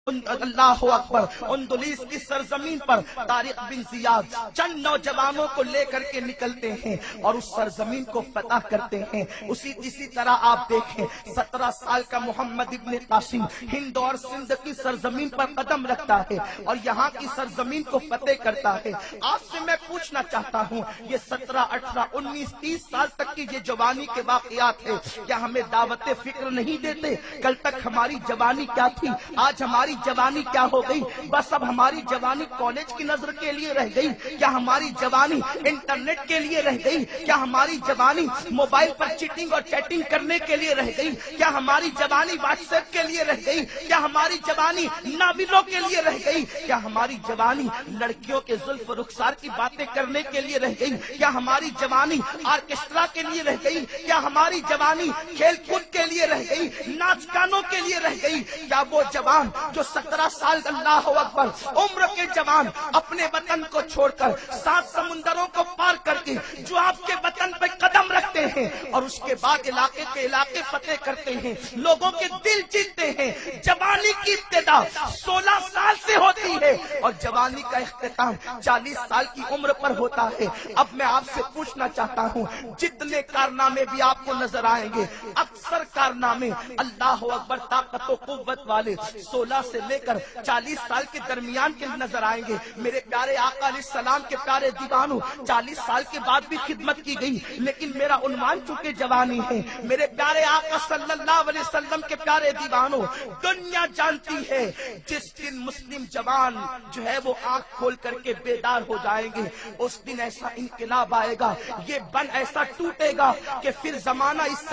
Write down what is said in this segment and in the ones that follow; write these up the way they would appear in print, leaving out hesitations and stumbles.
اللہ اکبر اندلیس کی سرزمین پر طارق بن زیاد چند نوجوانوں کو لے کر کے نکلتے ہیں اور اس سرزمین کو فتح کرتے ہیں۔ اسی طرح آپ دیکھیں 17 سال کا محمد ابن قاسم ہند اور سندھ کی سرزمین پر قدم رکھتا ہے اور یہاں کی سرزمین کو فتح کرتا ہے۔ آپ سے میں پوچھنا چاہتا ہوں یہ 17، 18، 19، 30 سال تک کی یہ جوانی کے واقعات ہے، کیا ہمیں دعوت فکر نہیں دیتے؟ کل تک ہماری جوانی کیا تھی، آج ہماری جوانی کیا ہو گئی؟ بس اب ہماری جوانی کالج کی نظر کے لیے رہ گئی؟ کیا ہماری جوانی انٹرنیٹ کے لیے رہ گئی؟ کیا ہماری جوانی موبائل پر چیٹنگ اور چیٹنگ کرنے کے لیے رہ گئی؟ کیا ہماری جوانی واٹس ایپ کے لیے رہ گئی؟ کیا ہماری جوانی ناولوں کے لیے رہ گئی؟ کیا ہماری جوانی لڑکیوں کے زلف رخسار کی باتیں کرنے کے لیے رہ گئی؟ کیا ہماری جوانی آرکیسٹرا کے لیے رہ گئی؟ کیا ہماری جوانی کھیل کود کے لیے رہ گئی؟ ناچ گانوں کے لیے رہ گئی؟ کیا وہ جوان جو 17 سال اللہ اکبر عمر کے جوان اپنے وطن کو چھوڑ کر 7 سمندروں کو پار کر کے جو آپ کے وطن پہ قدم رکھتے ہیں اور اس کے بعد علاقے کے علاقے فتح کرتے ہیں، لوگوں کے دل جیتتے ہیں؟ جوانی کی ابتدا 16 سال سے ہوتی ہے اور جوانی کا اختتام 40 سال کی عمر پر ہوتا ہے۔ اب میں آپ سے پوچھنا چاہتا ہوں، جتنے کارنامے بھی آپ کو نظر آئیں گے اکثر کارنامے اللہ اکبر طاقت و قوت والے 16 سے لے کر 40 سال کے درمیان کے نظر آئیں گے۔ میرے پیارے آقا علیہ السلام کے پیارے دیوانوں، 40 سال کے بعد بھی خدمت کی گئی، لیکن میرا عنوان چونکہ جوانی ہے، میرے پیارے آقا صلی اللہ علیہ وسلم کے پیارے دیوانوں، دنیا جانتی ہے جس دن مسلم جوان جو ہے وہ آنکھ کھول کر کے بیدار ہو جائیں گے، اس دن ایسا انقلاب آئے گا، یہ بن ایسا ٹوٹے گا کہ پھر زمانہ اس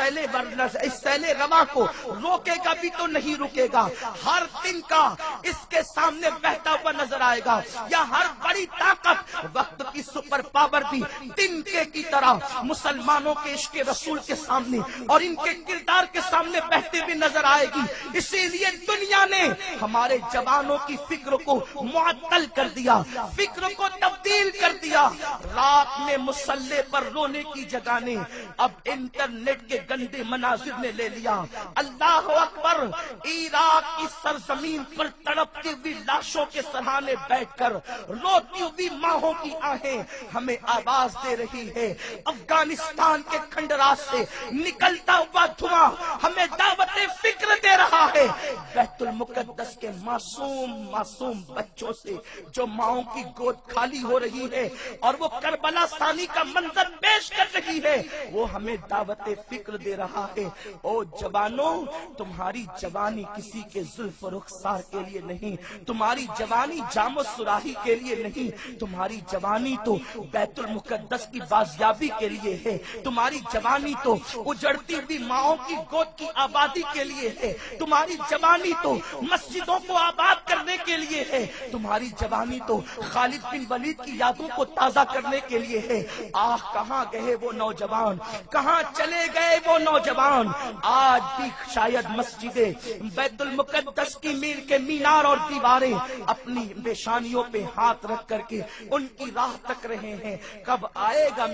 سیل رواں کو روکے گا بھی تو نہیں رکے گا۔ ہر دن کا اس کے سامنے بہتا ہوا نظر آئے گا، یا ہر بڑی طاقت وقت کی سپر پاور بھی دن کی طرح مسلمانوں کے عشق رسول کے سامنے اور ان کے کردار کے سامنے بہتے ہوئے نظر آئے گی۔ اسی لیے دنیا نے ہمارے جوانوں کی فکر کو معطل کر دیا، فکر کو تبدیل کر دیا۔ رات میں مسلح پر رونے کی جگہ نے اب انٹرنیٹ کے گندے مناظر نے لے لیا۔ اللہ اکبر، عراق کی سرزمین پر تڑپتی ہوئی لاشوں کے سرہانے بیٹھ کر روتی ہوئی ماہوں کی آہیں ہمیں آواز دے رہی ہے۔ افغانستان کے کھنڈرات سے نکلتا ہوا دھواں ہمیں دعوت فکر دے رہا ہے۔ بیت المقدس کے معصوم بچوں سے جو ماؤں کی گود خالی ہو رہی ہے اور وہ کربلا ثانی کا منظر پیش کر رہی ہے، وہ ہمیں دعوت فکر دے رہا ہے۔ او جوانوں، تمہاری جوانی کسی کے زلف رخسار کے لیے نہیں، تمہاری جوانی جام و سراہی کے لیے نہیں، تمہاری جوانی تو بیت المقدس کی بازیابی کے لیے ہے، تمہاری جوانی تو اجڑتی ہوئی ماؤں کی گود کی آبادی کے لیے ہے، تمہاری جوانی تو مسجدوں کو آباد کرنے کے لیے ہے، تمہاری جوانی تو خالد بن ولید کی یادوں کو تازہ کرنے کے لیے ہے۔ آہ، کہاں گئے وہ نوجوان، کہاں چلے گئے وہ نوجوان؟ آج بھی شاید مسجدیں بیت المقدس کی میل کے مینار اور دیواریں اپنی پیشانیوں پہ ہاتھ رکھ کر کے ان کی راہ تک رہے ہیں، کب آئے گا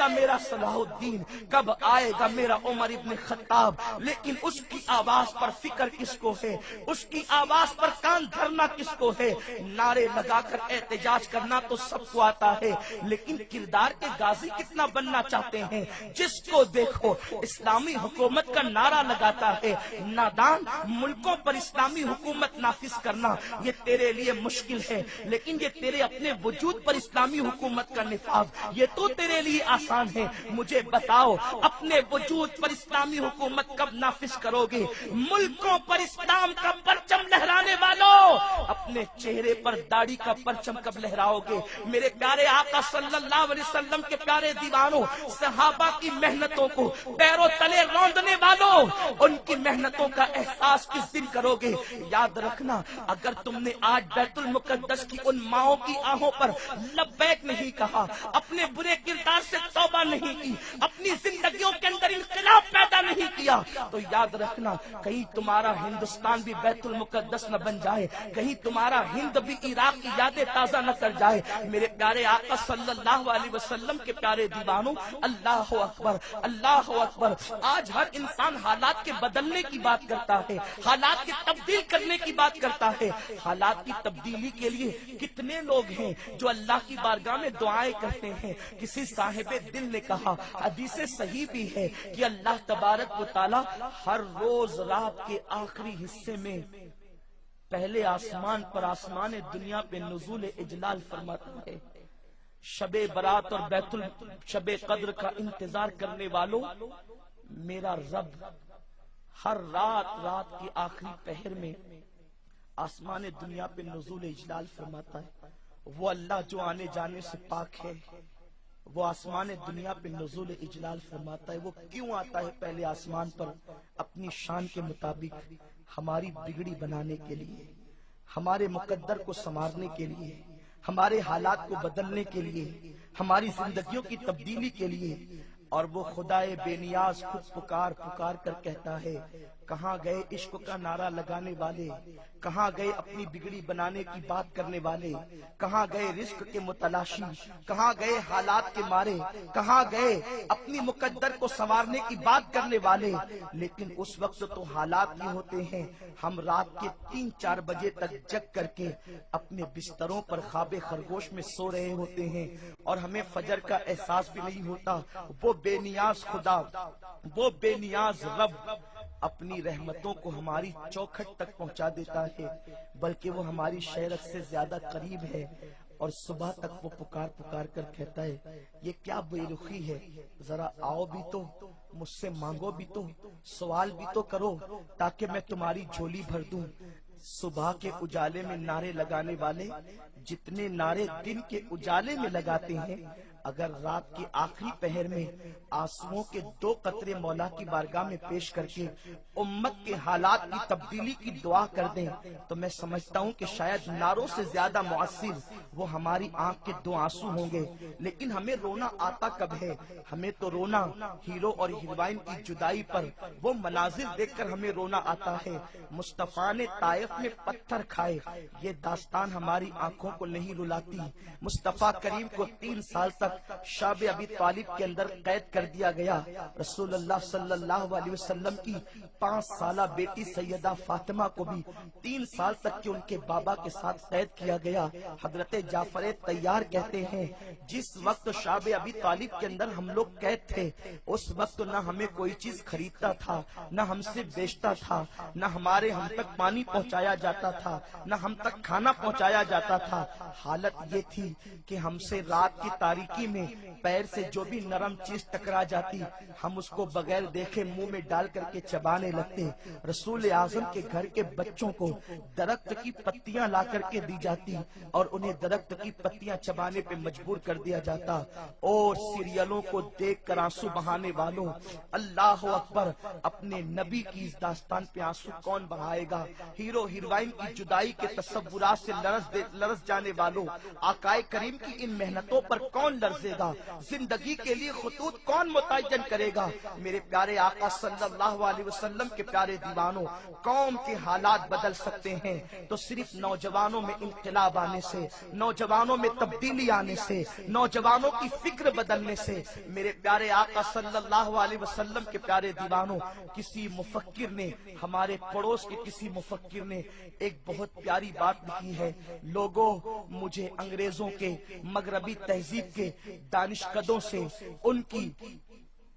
میرا صلاح الدین، کب آئے گا میرا عمر ابن خطاب؟ لیکن اس کی آواز پر فکر کس کو ہے، اس کی آواز پر کان دھرنا کس کو ہے؟ نعرے لگا کر احتجاج کرنا تو سب کو آتا ہے، لیکن کردار کے غازی کتنا بننا چاہتے ہیں؟ جس کو دیکھو اسلامی حکومت کا نعرہ لگاتا ہے۔ نادان، ملکوں پر اسلامی حکومت نافذ کرنا یہ تیرے لیے مشکل ہے، لیکن یہ تیرے اپنے وجود پر اسلامی حکومت کا نفاذ یہ تو تیرے لیے آسان ہے۔ مجھے بتاؤ، اپنے وجود پر اسلامی حکومت کب نافذ کرو گے؟ ملکوں پر اسلام کا پرچم لہرانے والوں، اپنے چہرے پر داڑھی کا پرچم کب لہراؤ گے؟ میرے پیارے آقا صلی اللہ علیہ وسلم کے پیارے دیوانوں، صحابہ کی محنتوں کو پیروں تلے روندنے والوں، ان کی محنتوں کا احساس کس دن کرو گے؟ یاد رکھنا، اگر تم نے آج بیت المقدس کی ان ماؤں کی آہوں پر لبیک نہیں کہا، اپنے برے کردار سے توبہ نہیں کی، اپنی زندگیوں کے اندر انقلاب پیدا نہیں کیا، تو یاد رکھنا کہیں تمہارا ہندوستان بھی بیت المقدس نہ بن جائے، کہیں تمہارا ہند بھی عراق کی یادیں تازہ نہ کر جائے۔ میرے پیارے آقا صلی اللہ علیہ وسلم کے پیارے دیوانوں، اللہ اکبر، اللہ اکبر۔ آج ہر انسان حالات کے بدلنے کی بات کرتا ہے، حالات کے تبدیل تبدیل کرنے کی بات کرتا ہے۔ حالات کی تبدیلی کے لیے کتنے لوگ ہیں جو اللہ کی بارگاہ میں دعائیں کرتے ہیں۔ کسی صاحب دل نے کہا، حدیث صحیح بھی ہے، کہ اللہ تبارک و تعالی ہر روز رات کے آخری حصے میں پہلے آسمان پر آسمان دنیا پہ نزول اجلال فرماتا ہے۔ شب برات اور شب قدر کا انتظار کرنے والوں، میرا رب ہر رات کے آخری پہر میں آسمان دنیا پہ نزول اجلال فرماتا ہے۔ وہ اللہ جو آنے جانے سے پاک ہے، وہ آسمان دنیا پہ نزول اجلال فرماتا ہے۔ وہ کیوں آتا ہے پہلے آسمان پر؟ اپنی شان کے مطابق ہماری بگڑی بنانے کے لیے، ہمارے مقدر کو سنوارنے کے لیے، ہمارے حالات کو بدلنے کے لیے، ہماری زندگیوں کی تبدیلی کے لیے۔ اور وہ خدائے بے نیاز خود پکار کر کہتا ہے، کہاں گئے عشق کا نعرہ لگانے والے؟ کہاں گئے اپنی بگڑی بنانے کی بات کرنے والے؟ کہاں گئے رزق کے متلاشی؟ کہاں گئے حالات کے مارے؟ کہاں گئے اپنی مقدر کو سنوارنے کی بات کرنے والے؟ لیکن اس وقت تو حالات یہ ہوتے ہیں، ہم رات کے 3-4 بجے تک جگ کر کے اپنے بستروں پر خواب خرگوش میں سو رہے ہوتے ہیں، اور ہمیں فجر کا احساس بھی نہیں ہوتا۔ وہ بے نیاز خدا، وہ بے نیاز رب اپنی رحمتوں کو ہماری چوکھٹ تک پہنچا دیتا ہے، بلکہ وہ ہماری شہرت سے زیادہ قریب ہے۔ اور صبح تک وہ پکار کر کہتا ہے، یہ کیا بے رخی ہے؟ ذرا آؤ بھی تو، مجھ سے مانگو بھی تو، سوال بھی تو کرو تاکہ میں تمہاری جھولی بھر دوں۔ صبح کے اجالے میں نعرے لگانے والے جتنے نعرے دن کے اجالے میں لگاتے ہیں، اگر رات کے آخری پہر میں آنسوؤں کے 2 قطرے مولا کی بارگاہ میں پیش کر کے امت کے حالات کی تبدیلی کی دعا کر دیں، تو میں سمجھتا ہوں کہ شاید نعروں سے زیادہ مؤثر وہ ہماری آنکھ کے 2 آنسو ہوں گے۔ لیکن ہمیں رونا آتا کب ہے؟ ہمیں تو رونا ہیرو اور ہیروئن کی جدائی پر وہ مناظر دیکھ کر ہمیں رونا آتا ہے۔ مصطفیٰ نے طائف میں پتھر کھائے، یہ داستان ہماری آنکھوں کو نہیں رلاتی۔ مصطفیٰ کریم کو 3 سال تک شاب ابی طالب کے اندر قید کر دیا گیا۔ رسول اللہ صلی اللہ علیہ وسلم کی 5 سالہ بیٹی سیدہ فاطمہ کو بھی 3 سال تک کے ان کے بابا کے ساتھ قید کیا گیا۔ حضرت جعفر طیار کہتے ہیں، جس وقت شاب ابی طالب کے اندر ہم لوگ قید تھے، اس وقت نہ ہمیں کوئی چیز خریدتا تھا، نہ ہم سے بیچتا تھا، نہ ہمارے ہم تک پانی پہنچایا جاتا تھا، نہ ہم تک کھانا پہنچایا جاتا تھا۔ حالت یہ تھی کہ ہم سے رات کی تاریکی میں پیر سے جو بھی نرم چیز ٹکرا جاتی، ہم اس کو بغیر دیکھے منہ میں ڈال کر کے چبانے لگتے۔ رسول اعظم کے گھر کے بچوں کو درخت کی پتیاں لا کر کے دی جاتی اور انہیں درخت کی پتیاں چبانے پہ مجبور کر دیا جاتا۔ اور سیریلوں کو دیکھ کر آنسو بہانے والوں، اللہ اکبر، اپنے نبی کی اس داستان پہ آنسو کون بہائے گا؟ ہیرو ہیروئن کی جدائی کے تصورات سے لرز جانے والوں، آقائے کریم کی ان محنتوں پر کون لرزے گا؟ زندگی کے لیے خطوط کون متعین کرے گا؟ میرے پیارے آقا صلی اللہ علیہ وسلم کے پیارے دیوانوں، قوم کے حالات بدل سکتے ہیں تو صرف نوجوانوں میں انقلاب آنے سے، نوجوانوں میں تبدیلی آنے سے، نوجوانوں کی فکر بدلنے سے۔ میرے پیارے آقا صلی اللہ علیہ وسلم کے پیارے دیوانوں، کسی مفکر نے، ہمارے پڑوس کے کسی مفکر نے ایک بہت پیاری بات لکھی ہے، لوگوں مجھے انگریزوں کے مغربی تہذیب کے دانشکدوں سے،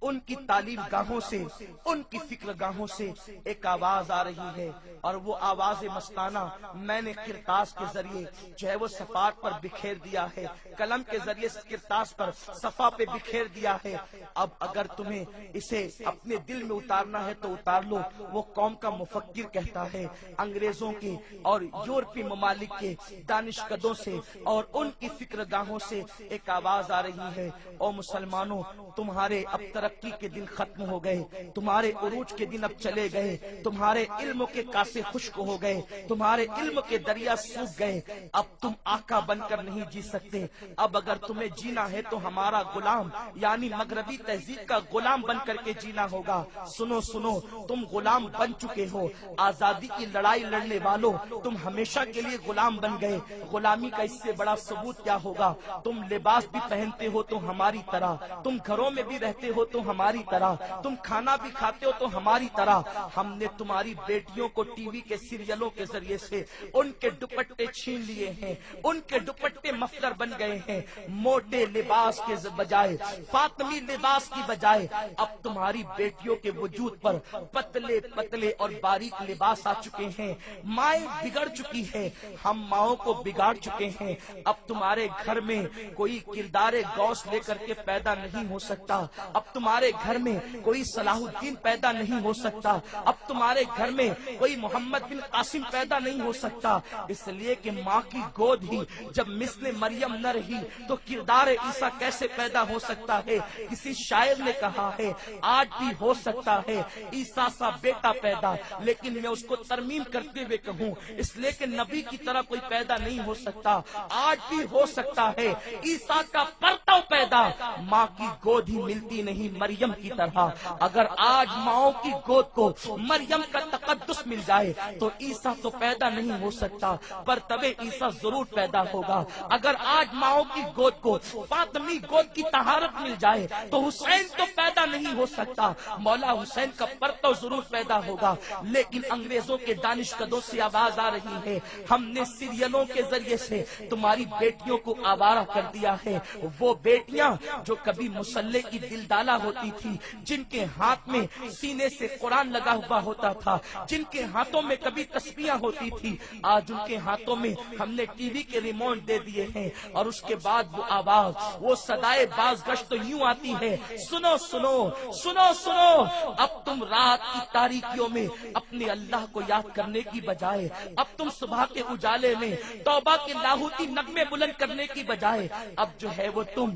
ان کی تعلیم گاہوں سے، ان کی فکر گاہوں سے ایک آواز آ رہی ہے، اور وہ آواز مستانہ میں نے کرتاس کے ذریعے جو ہے وہ صفحات پر بکھیر دیا ہے، قلم کے ذریعے کرتاس پر صفحہ پہ بکھیر دیا ہے۔ اب اگر تمہیں اسے اپنے دل میں اتارنا ہے تو اتار لو۔ وہ قوم کا مفکر کہتا ہے، انگریزوں کے اور یورپی ممالک کے دانشکدوں سے اور ان کی فکر گاہوں سے ایک آواز آ رہی ہے، او مسلمانوں، تمہارے اب ترقی کے دن ختم ہو گئے، تمہارے عروج کے دن اب چلے گئے، تمہارے علم کے کاسے خشک ہو گئے، تمہارے علم کے دریا سوکھ گئے، اب تم آقا بن کر نہیں جی سکتے۔ اب اگر تمہیں جینا ہے تو ہمارا غلام یعنی مغربی تہذیب کا غلام بن کر کے جینا ہوگا۔ سنو سنو، تم غلام بن چکے ہو، آزادی کی لڑائی لڑنے والوں، تم ہمیشہ کے لیے غلام بن گئے۔ غلامی کا اس سے بڑا ثبوت کیا ہوگا؟ تم لباس بھی پہنتے ہو تو ہماری طرح، تم گھروں میں بھی رہتے ہو تو تو ہماری طرح، تم کھانا بھی کھاتے ہو تو ہماری طرح. ہم نے تمہاری بیٹیوں کو ٹی وی کے سیریلوں کے ذریعے سے ان کے دوپٹے چھین لیے ہیں، ان کے دوپٹے مفلر بن گئے ہیں. موٹے لباس کے بجائے، فاطمی لباس کی بجائے اب تمہاری بیٹیوں کے وجود پر پتلے پتلے اور باریک لباس آ چکے ہیں. مائیں بگڑ چکی ہے، ہم ماؤں کو بگاڑ چکے ہیں. اب تمہارے گھر میں کوئی کردار غوث لے کر کے پیدا نہیں ہو سکتا. اب تمہارے گھر میں کوئی صلاح الدین پیدا نہیں ہو سکتا. اب تمہارے گھر میں کوئی محمد بن قاسم پیدا نہیں ہو سکتا. اس لیے کہ ماں کی گود ہی جب مثل مریم نہ رہی تو کردار عیسیٰ کیسے پیدا ہو سکتا ہے. کسی شاعر نے کہا ہے آج بھی ہو سکتا ہے عیسیٰ سا بیٹا پیدا، لیکن میں اس کو ترمیم کرتے ہوئے کہوں اس لیے کہ نبی کی طرح کوئی پیدا نہیں ہو سکتا. آج بھی ہو سکتا ہے عیسیٰ کا پرتو پیدا، ماں کی گود ہی ملتی نہیں مریم کی طرح. اگر آج ماؤں کی گود کو مریم کا تقدس مل جائے تو عیسیٰ تو پیدا نہیں ہو سکتا، پر تب عیسیٰ ضرور پیدا ہوگا. اگر آج ماؤں کی گود کو فاطمی گود کی طہارت مل جائے تو حسین تو پیدا نہیں ہو سکتا، مولا حسین کا پرتو ضرور پیدا ہوگا. لیکن انگریزوں کے دانشکدوں سے آواز آ رہی ہے ہم نے سیریلوں کے ذریعے سے تمہاری بیٹیوں کو آوارہ کر دیا ہے. وہ بیٹیاں جو کبھی مسلح کی دلدالہ ہوتی تھی، جن کے ہاتھ میں سینے سے قرآن لگا ہوا ہوتا تھا، جن کے ہاتھوں میں کبھی تسبیحاں ہوتی تھی، آج ان کے ہاتھوں میں ہم نے ٹی وی کے ریموٹ دے دیے ہیں. اور اس کے بعد وہ آواز، وہ صدائے باز گشت تو یوں آتی ہے سنو سنو سنو سنو. اب تم رات کی تاریکیوں میں اپنے اللہ کو یاد کرنے کی بجائے، اب تم صبح کے اجالے میں توبہ کے لاہوتی نغمے بلند کرنے کی بجائے اب جو ہے وہ تم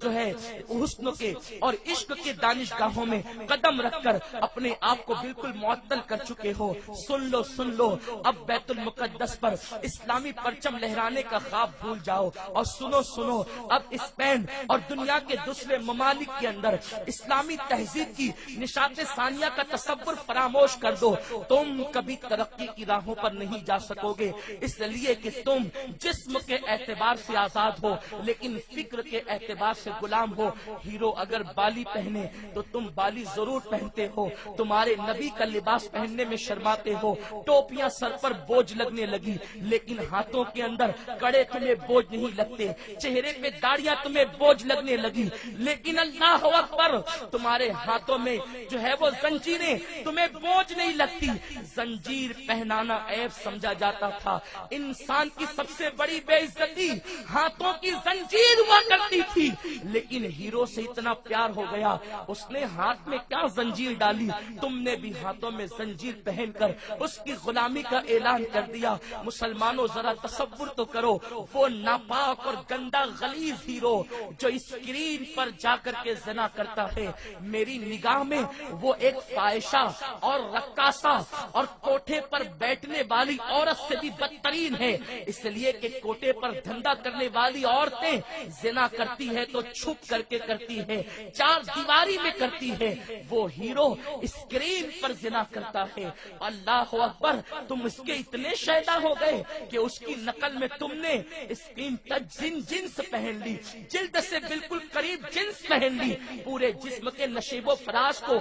جو ہے حسن کے اور عشق کے دانشگاہوں میں قدم رکھ کر اپنے آپ کو بالکل معطل کر چکے ہو. سن لو اب بیت المقدس پر اسلامی پرچم لہرانے کا خواب بھول جاؤ. اور سنو اب اسپین اور دنیا کے دوسرے ممالک کے اندر اسلامی تہذیب کی نشاط ثانیہ کا تصور فراموش کر دو. تم کبھی ترقی کی راہوں پر نہیں جا سکو گے، اس لیے کہ تم جسم کے اعتبار سے آزاد ہو لیکن فکر کے اعتبار سے غلام ہو. ہیرو اگر بالی پہنے تو تم بالی ضرور پہنتے ہو، تمہارے نبی کا لباس پہننے میں شرماتے ہو. ٹوپیاں سر پر بوجھ لگنے لگی لیکن ہاتھوں کے اندر کڑے تمہیں بوجھ نہیں لگتے، چہرے پہ داڑیاں تمہیں بوجھ لگنے لگی لیکن اللہ اکبر تمہارے ہاتھوں میں جو ہے وہ زنجیریں تمہیں بوجھ نہیں لگتی. زنجیر پہنانا عیب سمجھا جاتا تھا. انسان کی سب سے بڑی بے عزتی ہاتھوں کی زنجیر ہوا کرتی تھی. لیکن ہیرو سے اتنا پیار ہو گیا اس نے ہاتھ میں کیا زنجیر ڈالی، تم نے بھی ہاتھوں میں زنجیر پہن کر اس کی غلامی کا اعلان کر دیا. مسلمانوں ذرا تصور تو کرو وہ ناپاک اور گندا غلیظ ہیرو جو اسکرین پر جا کر کے زنا کرتا ہے، میری نگاہ میں وہ ایک فاحشہ اور رقاصہ اور کوٹھے پر بیٹھنے والی عورت سے بھی بدترین ہے. اس لیے کہ کوٹھے پر دھندا کرنے والی عورتیں زنا کرتی ہے تو چھپ کر کے کرتی ہے، چار دیواری میں کرتی ہے. وہ ہیرو اسکرین پر زنا کرتا ہے. اللہ اکبر تم اس کے اتنے شیدا ہو گئے کہ اس کی نقل میں تم نے اسکرین ٹچ جنس پہن لی، جلد سے بالکل قریب جنس پہن لی، پورے جسم کے نشیب و فراز کو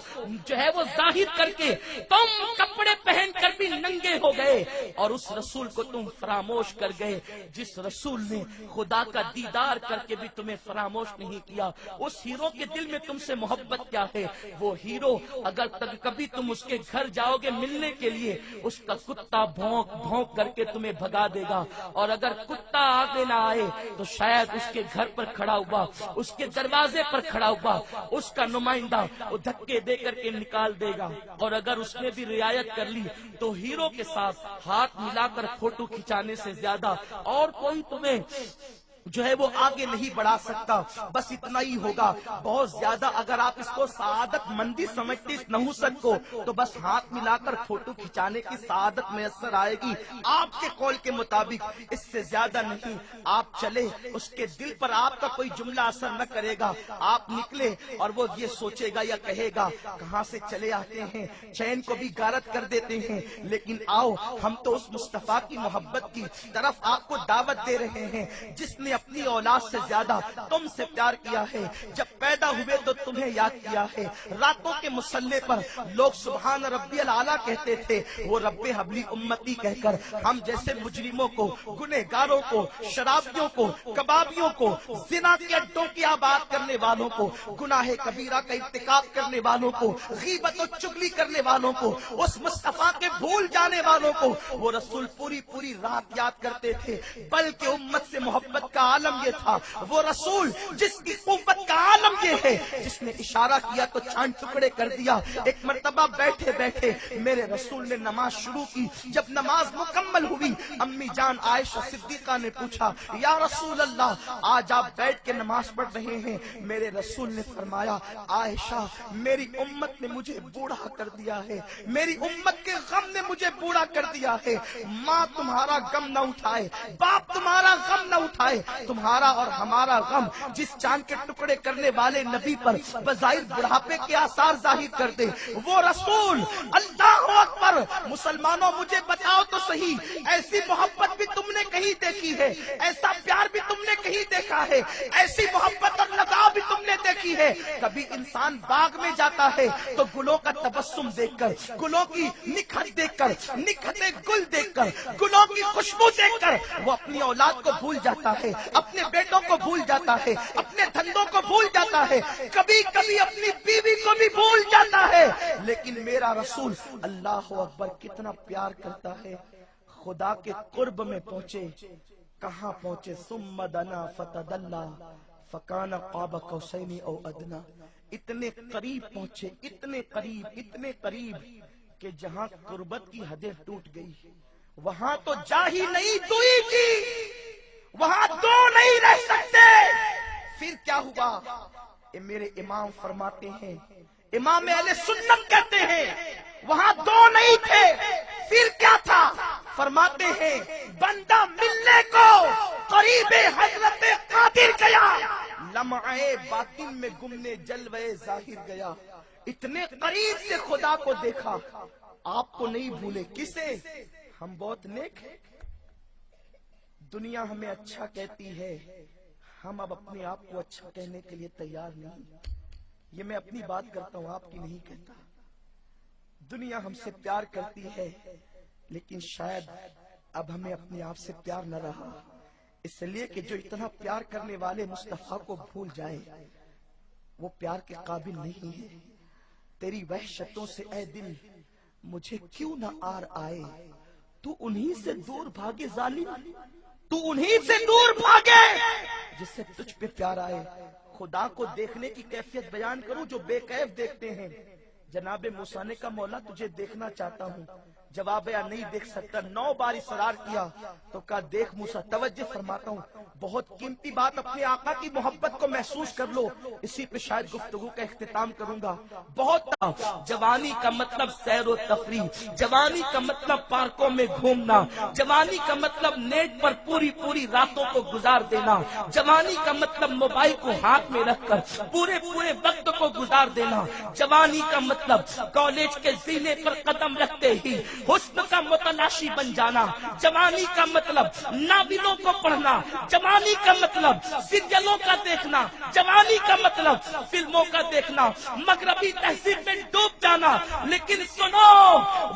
جو ہے وہ ظاہر کر کے تم کپڑے پہن کر بھی ننگے ہو گئے اور اس رسول کو تم فراموش کر گئے جس رسول نے خدا کا دیدار کر کے بھی تمہیں فراموش نہیں کیا. اس ہیرو کے دل میں تم سے محبت کیا ہے؟ وہ ہیرو اگر کبھی تم اس کے گھر جاؤ گے ملنے کے لیے اس کا کتا بھونک بھونک کر کے تمہیں بھگا دے گا، اور اگر کتا آگے نہ آئے تو شاید اس کے گھر پر کھڑا ہوا، اس کے دروازے پر کھڑا ہوا اس کا نمائندہ وہ دھکے دے کر کے نکال دے گا. اور اگر اس نے بھی رعایت کر لی تو ہیرو کے ساتھ ہاتھ ملا کر فوٹو کھینچانے سے زیادہ اور کوئی تمہیں جو ہے وہ آگے نہیں بڑھا سکتا. بس اتنا ہی ہوگا. بہت زیادہ اگر آپ اس کو سعادت مندی سمجھتے اس نحوست کو تو بس ہاتھ ملا کر فوٹو کھینچانے کی سعادت میسر آئے گی آپ کے قول کے مطابق، اس سے زیادہ نہیں. آپ چلے اس کے دل پر آپ کا کوئی جملہ اثر نہ کرے گا. آپ نکلے اور وہ یہ سوچے گا یا کہے گا کہاں سے چلے آتے ہیں، چین کو بھی غارت کر دیتے ہیں. لیکن آؤ ہم تو اس مصطفیٰ کی محبت کی طرف آپ کو دعوت دے رہے ہیں جس نے نے اپنی اولاد سے زیادہ تم سے پیار کیا ہے، جب پیدا ہوئے تو تمہیں یاد کیا ہے۔ راتوں کے مصلے پر لوگ سبحان ربی الاعلیٰ کہتے تھے، وہ رب حبلی امتی کہہ کر ہم جیسے مجرموں کو، گنہگاروں کو، شرابیوں کو، کبابیوں کو، زنا کے اڈوں کی آباد کرنے والوں کو، گناہ کبیرہ کا ارتکاب کرنے والوں کو، غیبت و چغلی کرنے والوں کو، اس مصطفیٰ کے بھول جانے والوں کو وہ رسول پوری پوری رات یاد کرتے تھے۔ بلکہ امت سے محبت کا عالم یہ تھا، وہ رسول جس کی قوت کا عالم یہ ہے، جس نے اشارہ کیا تو چاند ٹکڑے کر دیا۔ ایک مرتبہ بیٹھے بیٹھے میرے رسول نے نماز شروع کی، جب نماز مکمل ہوئی امی جان عائشہ صدیقہ نے پوچھا، یا رسول اللہ آج آپ بیٹھ کے نماز پڑھ رہے ہیں؟ میرے رسول نے فرمایا، عائشہ میری امت نے مجھے بوڑھا کر دیا ہے، میری امت کے غم نے مجھے بوڑھا کر دیا ہے۔ ماں تمہارا غم نہ اٹھائے، باپ تمہارا غم نہ اٹھائے، تمہارا اور ہمارا غم جس چاند کے ٹکڑے کرنے والے نبی پر بظاہر بڑھاپے کے آثار ظاہر کر دے، وہ رسول۔ اللہ اکبر! مسلمانوں مجھے بتاؤ تو صحیح، ایسی محبت بھی تم نے کہیں دیکھی ہے؟ ایسا پیار بھی تم نے کہیں دیکھا ہے؟ ایسی محبت اور لگاؤ بھی تم نے دیکھی ہے؟ کبھی انسان باغ میں جاتا ہے تو گلوں کا تبسم دیکھ کر، گلوں کی نکھت دیکھ کر، نکھتے گل دیکھ کر، گلوں کی خوشبو دیکھ کر وہ اپنی اولاد کو بھول جاتا ہے، اپنے بیٹوں کو بھول جاتا ہے، اپنے دھندوں کو بھول جاتا ہے، کبھی کبھی اپنی بیوی کو بھی بھول جاتا ہے۔ لیکن میرا رسول اللہ اکبر کتنا پیار کرتا ہے۔ خدا کے قرب میں پہنچے، کہاں پہنچے؟ ثم دنا فتدلی فکان قاب قوسین او ادنی، اتنے قریب پہنچے، اتنے قریب، اتنے قریب کہ جہاں قربت کی حدیں ٹوٹ گئی وہاں تو جا ہی نہیں دوئی کی، وہاں دو نہیں رہ سکتے۔ پھر کیا ہوا؟ میرے امام فرماتے ہیں، امام اہل سنت کہتے ہیں وہاں دو نہیں تھے، پھر کیا تھا؟ فرماتے ہیں بندہ ملنے کو قریب حضرت قادر گیا، لمعے باطن میں گمنے جلوے ظاہر گیا۔ اتنے قریب سے خدا کو دیکھا، آپ کو نہیں بھولے۔ کسے؟ ہم بہت نیک ہیں، دنیا ہمیں اچھا کہتی ہے، ہم اب اپنے آپ کو اچھا کہنے کے لیے تیار نہیں۔ یہ میں اپنی بات کرتا ہوں، آپ کی نہیں کہتا۔ دنیا ہم سے پیار کرتی ہے، لیکن شاید اب ہمیں اپنے آپ سے پیار نہ رہا، اس لیے کہ جو اتنا پیار کرنے والے مصطفیٰ کو بھول جائے وہ پیار کے قابل نہیں ہے۔ تیری وحشتوں سے اے دل مجھے کیوں نہ آر آئے، تو انہی سے دور بھاگے ظالم، تو انہی سے دور بھاگے جس سے تجھ پہ پیار آئے۔ خدا کو دیکھنے کی کیفیت بیان کروں جو بے کیف دیکھتے ہیں۔ جناب موسیٰ نے کہا مولا تجھے دیکھنا چاہتا ہوں، جواب یا نہیں دیکھ سکتا۔ 9 بار اصرار کیا تو کہا دیکھ موسیٰ، توجہ فرماتا ہوں، بہت قیمتی بات، اپنے آقا کی محبت کو محسوس کر لو، اسی پہ شاید گفتگو کا اختتام کروں گا۔ بہت جوانی کا مطلب سیر و تفریح، جوانی کا مطلب پارکوں میں گھومنا، جوانی کا مطلب نیٹ پر پوری پوری راتوں کو گزار دینا، جوانی کا مطلب موبائل کو ہاتھ میں رکھ کر پورے وقت کو گزار دینا، جوانی کا مطلب کالج کے زینے پر قدم رکھتے ہی حسن کا متلاشی بن جانا، جوانی کا مطلب ناولوں کو پڑھنا، جوانی کا مطلب سیریلوں کا دیکھنا، جوانی کا مطلب فلموں کا دیکھنا، مغربی تہذیب میں ڈوب جانا۔ لیکن سنو،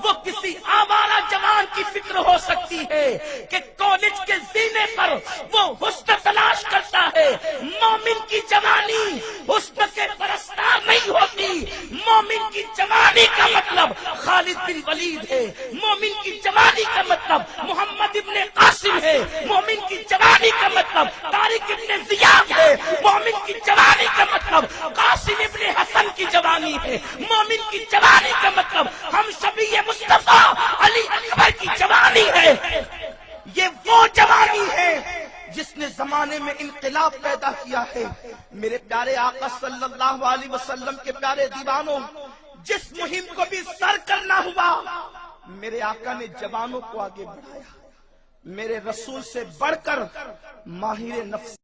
وہ کسی آوارہ جوان کی فکر ہو سکتی ہے کہ کالج کے زینے پر وہ حسن تلاش کرتا ہے۔ مومن کی جوانی حسن کے پرستار نہیں ہوتی، مومن کی جوانی کا مطلب خالد بن ولید ہے، مومن کی جوانی کا مطلب محمد ابن قاسم ہے، مومن کی جوانی کا مطلب طارق ابن زیاد ہے، مومن کی جوانی کا مطلب قاسم ابن حسن کی جوانی ہے، مومن کی جوانی کا مطلب ہم شبیہ مصطفیٰ علی اکبر کی جوانی ہے۔ یہ وہ جوانی ہے جس نے زمانے میں انقلاب پیدا کیا ہے۔ میرے پیارے آقا صلی اللہ علیہ وسلم کے پیارے دیوانوں، جس مہم کو بھی سر کرنا ہوا میرے آقا نے جوانوں کو آگے بڑھایا۔ میرے رسول سے بڑھ کر ماہر نفس